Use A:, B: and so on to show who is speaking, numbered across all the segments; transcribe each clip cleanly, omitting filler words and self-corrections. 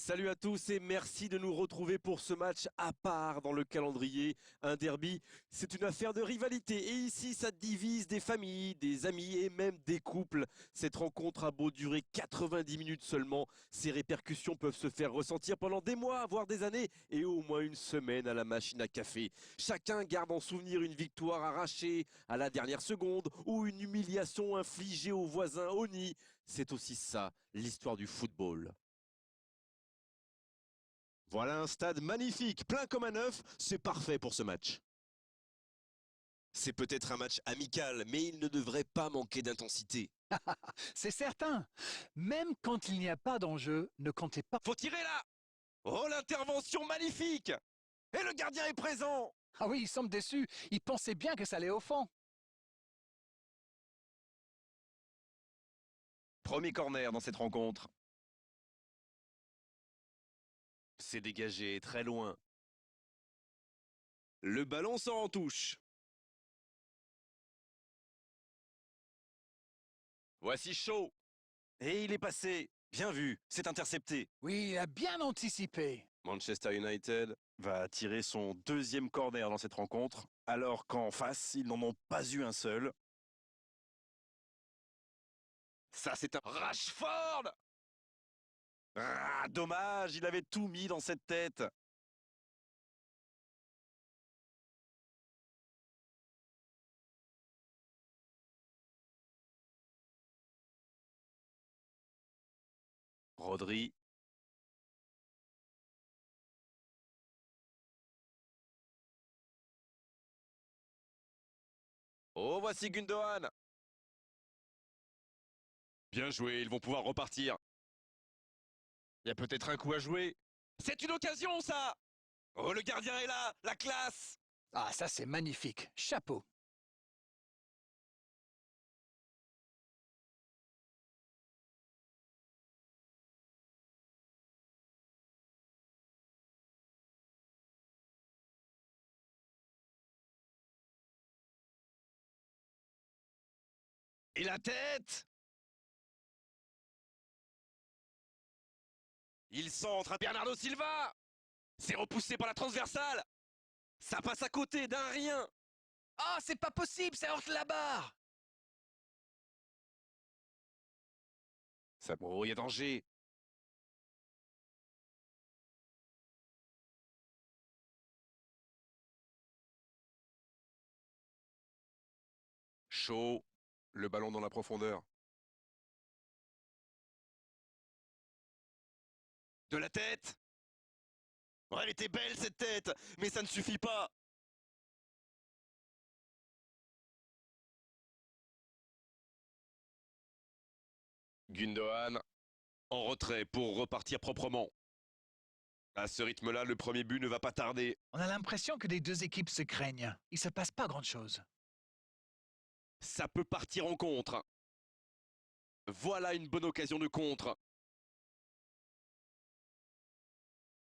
A: Salut à tous et merci de nous retrouver pour ce match à part dans le calendrier. Un derby, c'est une affaire de rivalité et ici ça divise des familles, des amis et même des couples. Cette rencontre a beau durer 90 minutes seulement, ses répercussions peuvent se faire ressentir pendant des mois, voire des années et au moins une semaine à la machine à café. Chacun garde en souvenir une victoire arrachée à la dernière seconde ou une humiliation infligée aux voisins au nid. C'est aussi ça, l'histoire du football.
B: Voilà un stade magnifique, plein comme un œuf, c'est parfait pour ce match. C'est peut-être un match amical, mais il ne devrait pas manquer d'intensité.
C: C'est certain. Même quand il n'y a pas d'enjeu, ne comptez pas.
A: Faut tirer là! Oh, l'intervention magnifique! Et le gardien est présent!
C: Ah oui, il semble déçu. Il pensait bien que ça allait au fond.
A: Premier corner dans cette rencontre. C'est dégagé très loin.
B: Le ballon sort en touche.
A: Voici Shaw. Et il est passé. Bien vu, c'est intercepté.
C: Oui, il a bien anticipé.
A: Manchester United va tirer son deuxième corner dans cette rencontre, alors qu'en face, ils n'en ont pas eu un seul. Ça, c'est un Rashford! Ah, dommage, il avait tout mis dans cette tête. Rodri. Oh, voici Gundogan. Bien joué, ils vont pouvoir repartir. Il y a peut-être un coup à jouer. C'est une occasion, ça! Oh, le gardien est là, la classe!
C: Ah, ça c'est magnifique. Chapeau.
A: Et la tête! Il centre à Bernardo Silva! C'est repoussé par la transversale! Ça passe à côté d'un rien!
C: Ah, c'est pas possible, ça heurte la barre.
A: Oh, il y a danger! Chaud, le ballon dans la profondeur. De la tête! Oh, elle était belle cette tête, mais ça ne suffit pas! Gundogan en retrait pour repartir proprement. À ce rythme-là, le premier but ne va pas tarder.
C: On a l'impression que les deux équipes se craignent. Il se passe pas grand-chose.
A: Ça peut partir en contre. Voilà une bonne occasion de contre.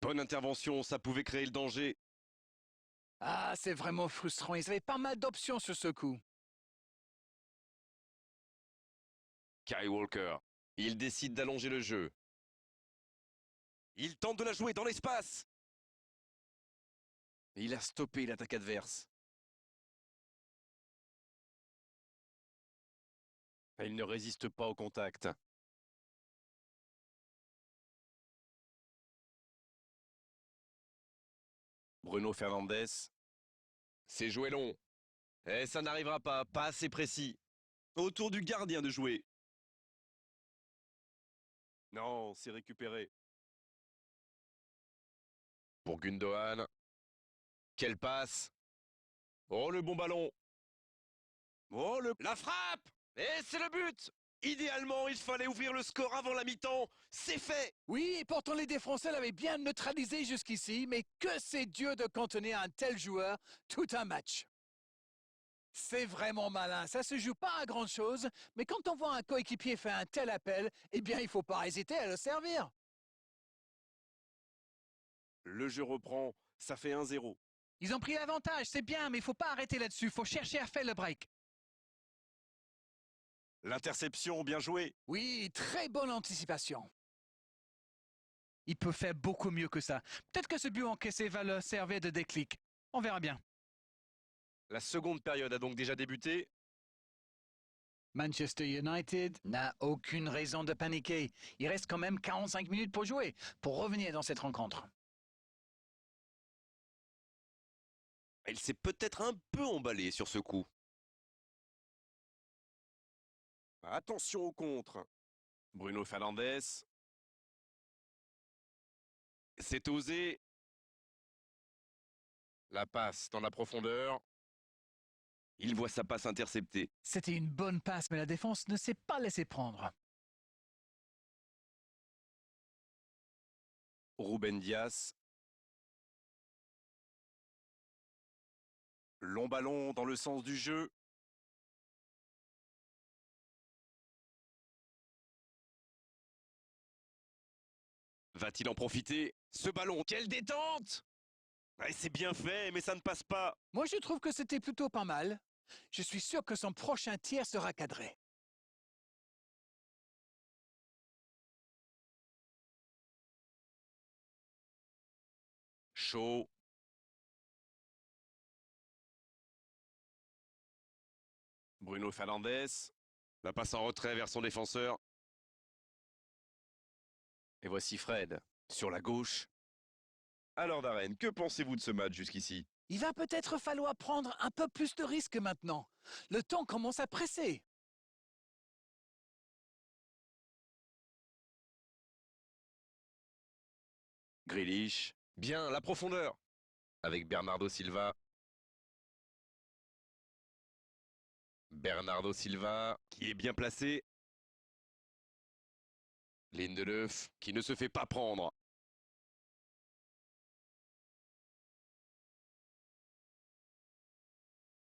A: Bonne intervention, ça pouvait créer le danger.
C: Ah, c'est vraiment frustrant. Ils avaient pas mal d'options sur ce coup.
A: Kyle Walker, il décide d'allonger le jeu. Il tente de la jouer dans l'espace. Il a stoppé l'attaque adverse. Il ne résiste pas au contact. Bruno Fernandes. C'est joué long. Et ça n'arrivera pas, pas assez précis. Autour du gardien de jouer. Non, c'est récupéré. Pour Gundogan. Quelle passe! Oh, le bon ballon! Oh, la frappe! Et c'est le but! Idéalement, il fallait ouvrir le score avant la mi-temps. C'est fait!
C: Oui, et pourtant les défenseurs l'avaient bien neutralisé jusqu'ici, mais que c'est dur de contenir un tel joueur tout un match. C'est vraiment malin, ça se joue pas à grand chose, mais quand on voit un coéquipier faire un tel appel, eh bien il faut pas hésiter à le servir.
A: Le jeu reprend, ça fait 1-0.
C: Ils ont pris l'avantage, c'est bien, mais il faut pas arrêter là-dessus, faut chercher à faire le break.
A: L'interception, bien joué.
C: Oui, très bonne anticipation. Il peut faire beaucoup mieux que ça. Peut-être que ce but encaissé va leur servir de déclic. On verra bien.
B: La seconde période a donc déjà débuté.
C: Manchester United n'a aucune raison de paniquer. Il reste quand même 45 minutes pour jouer, pour revenir dans cette rencontre.
B: Il s'est peut-être un peu emballé sur ce coup.
A: Attention au contre. Bruno Fernandes.
B: C'est osé.
A: La passe dans la profondeur.
B: Il voit sa passe interceptée.
C: C'était une bonne passe, mais la défense ne s'est pas laissée prendre.
A: Ruben Dias. Long ballon dans le sens du jeu.
B: Va-t-il en profiter? Ce ballon, quelle détente! Ouais, c'est bien fait, mais ça ne passe pas.
C: Moi, je trouve que c'était plutôt pas mal. Je suis sûr que son prochain tir sera cadré.
B: Chaud.
A: Bruno Fernandes.
B: La passe en retrait vers son défenseur.
A: Et voici Fred sur la gauche.
B: Alors Darren, que pensez-vous de ce match jusqu'ici?
C: Il va peut-être falloir prendre un peu plus de risques maintenant. Le temps commence à presser.
B: Grealish. Bien, la profondeur. Avec Bernardo Silva. Bernardo Silva, qui est bien placé. Lindelöf, qui ne se fait pas prendre.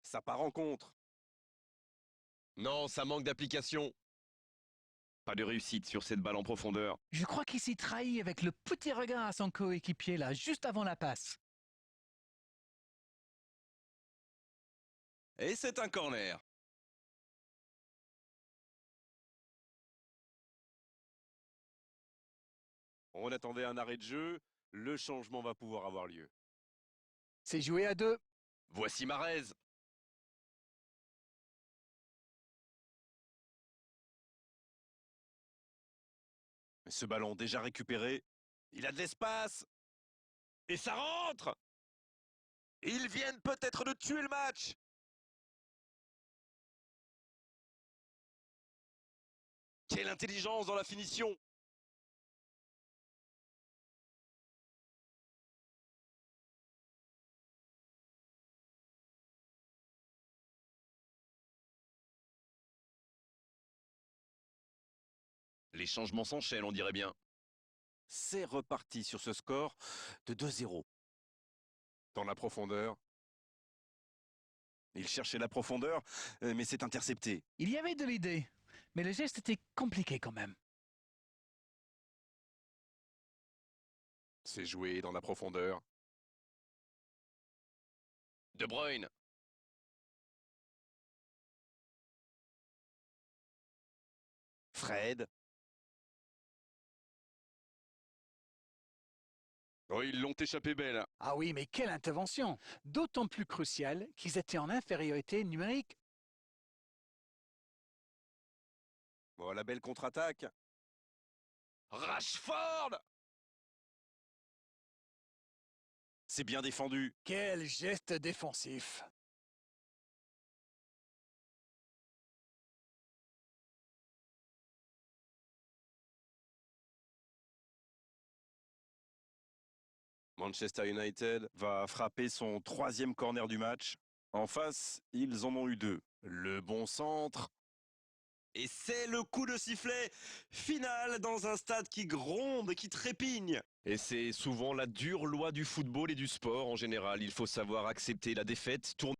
A: Ça part en contre.
B: Non, ça manque d'application. Pas de réussite sur cette balle en profondeur.
C: Je crois qu'il s'y trahit avec le petit regard à son coéquipier là, juste avant la passe.
B: Et c'est un corner.
A: On attendait un arrêt de jeu. Le changement va pouvoir avoir lieu.
C: C'est joué à deux.
B: Voici Marez.
A: Ce ballon déjà récupéré. Il a de l'espace. Et ça rentre.
B: Ils viennent peut-être de tuer le match. Quelle intelligence dans la finition. Les changements s'enchaînent, on dirait bien.
A: C'est reparti sur ce score de 2-0. Dans la profondeur. Il cherchait la profondeur, mais c'est intercepté.
C: Il y avait de l'idée, mais le geste était compliqué quand même.
A: C'est joué dans la profondeur.
B: De Bruyne.
A: Fred.
B: Oh, ils l'ont échappé belle.
C: Ah oui, mais quelle intervention! D'autant plus cruciale qu'ils étaient en infériorité numérique.
A: Oh, la belle contre-attaque.
B: Rashford.
A: C'est bien défendu.
C: Quel geste défensif!
A: Manchester United va frapper son 3e corner du match. En face, ils en ont eu 2. Le bon centre.
B: Et c'est le coup de sifflet final dans un stade qui gronde, qui trépigne. Et c'est souvent la dure loi du football et du sport en général. Il faut savoir accepter la défaite, tourner